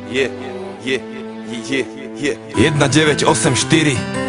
1984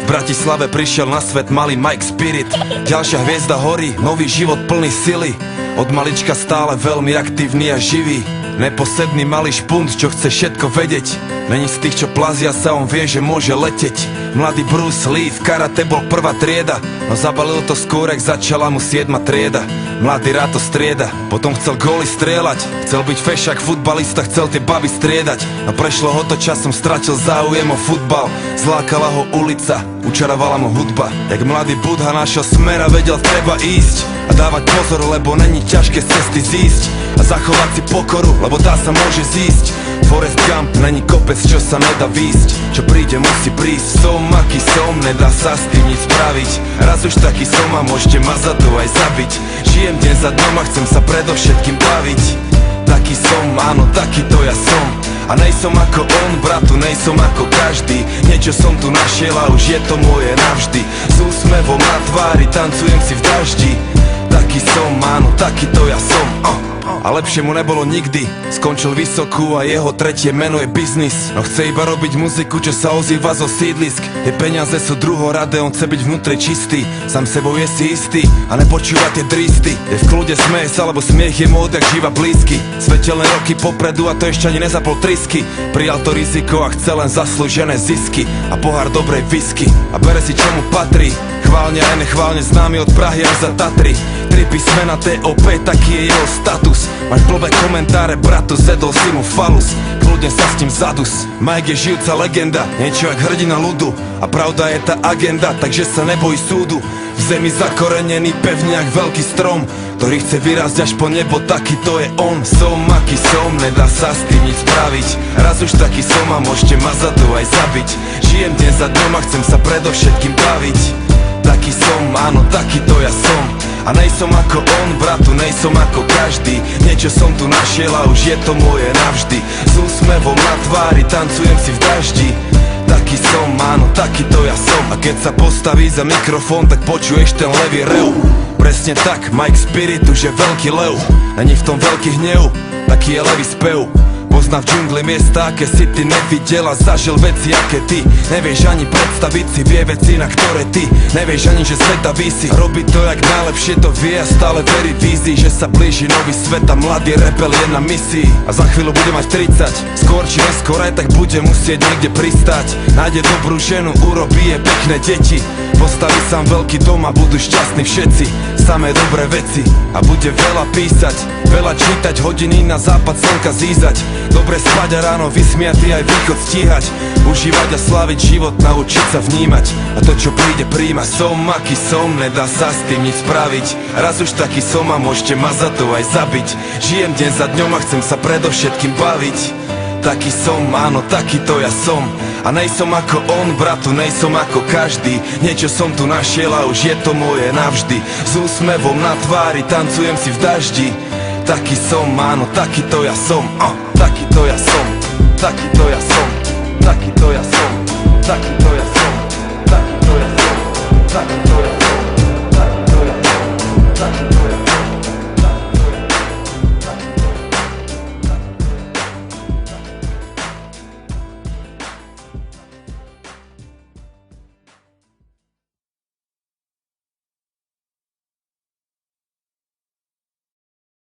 v Bratislave prišiel na svet malý Mike Spirit. Ďalšia hviezda horí, nový život plný sily. Od malička stále veľmi aktívny a živý. Neposedný malý špunt, čo chce všetko vedieť. Není z tých, čo plazia sa, on vie, že môže leteť. Mladý Bruce Lee v karate bol prvá trieda, no zabalil to skôr, jak začala mu 7. trieda. Mladý rád to strieda, potom chcel góly strieľať. Chcel byť fešák, futbalista, chcel tie baby striedať. No prešlo ho to časom, stratil záujem o futbal. Zlákala ho ulica, učarovala mu hudba. Jak mladý Budha našiel smer a vedel, treba ísť a dávať pozor, lebo není ťažké z cesty zísť a zachovať si pokoru, lebo tá sa môže zísť. Forrest Gump není kopec, čo sa nedá výsť. Čo príde, musí prísť. Som, aký som, nedá sa s tým nic spraviť. Raz už taký som a môžete ma za to aj zabiť. Žijem deň za dňom a chcem sa predovšetkým baviť. Taký som, áno, taký to ja som. A nejsom ako on, bratu, nejsom ako každý. Niečo som tu našiel a už je to moje navždy. S úsmevom na tvári, tancujem si v daždi. Taký som, áno, taký to ja som. A lepšie mu nebolo nikdy. Skončil vysokú a jeho tretie meno je biznis. No chce iba robiť muziku, čo sa ozýva zo sídlisk. Tie peniaze sú druhoradé, on chce byť vnútri čistý. Sám sebou je si istý a nepočúva tie dristy. Je v kľude, smeje sa, lebo smiech je mu odjak živa blízky. Svetelné roky popredu a to ešte ani nezapol trisky. Prijal to riziko a chce len zaslúžené zisky a pohár dobrej whisky. A bere si čo mu patrí. Chválne aj nechválne známy od Prahy až za Tatry. 3 písmena TOP, taký je jeho status. Máš blbé komentáre, bratu, zedol si mu falus. Kľudne sa s tým zadus. Mike je žijúca legenda, niečo jak hrdina ľudu. A pravda je tá agenda, takže sa neboj súdu. V zemi zakorenený pevne jak veľký strom, ktorý chce vyrásť až po nebo, taký to je on. Som, aký som, nedá sa s tým nic spraviť. Raz už taký som a môžete ma za to aj zabiť. Žijem deň za dňom a chcem sa predovšetkým baviť. Taký som, áno, taký to ja som. A nejsom ako on, bratu, nejsom ako každý. Niečo som tu našiel a už je to moje navždy. S úsmevom na tvári, tancujem si v daždi. Taký som, áno, taký to ja som. A keď sa postaví za mikrofón, tak počuješ ten levý rev. Presne tak, Mike Spirit už je veľký lev. Není v tom veľký hnev, taký je levý spev. Pozná v džungli miesta, aké si ty nevidel a zažil veci, aké ty nevieš ani predstaviť si, vie veci, na ktoré ty nevieš ani, že sveta visí. Robí to jak najlepšie to vie a stále verí vízii, že sa blíži nový svet a mladý rebel je na misii. A za chvíľu bude mať 30, skôr či neskôr aj tak bude musieť niekde pristať. Nájde dobrú ženu, urobí je pekné deti, postaví sám veľký dom a budú šťastní všetci. Samé dobré veci a bude veľa písať, veľa čítať, hodiny na západ slnka zízať. Dobre spať a ráno vysmiatý aj východ stíhať. Užívať a sláviť život, naučiť sa vnímať. A to čo príde príjmať. Som aký som, nedá sa s tým nic spraviť. Raz už taký som a môžete ma za to aj zabiť. Žijem deň za dňom a chcem sa predovšetkým baviť. Taký som, áno, taký to ja som. A nejsom ako on, bratu, nejsom ako každý. Niečo som tu našiel a už je to moje navždy. S úsmevom na tvári, tancujem si v daždi. Taký som, áno, taký to ja som. Taký to ja som, taký to ja som, taký to ja som, taký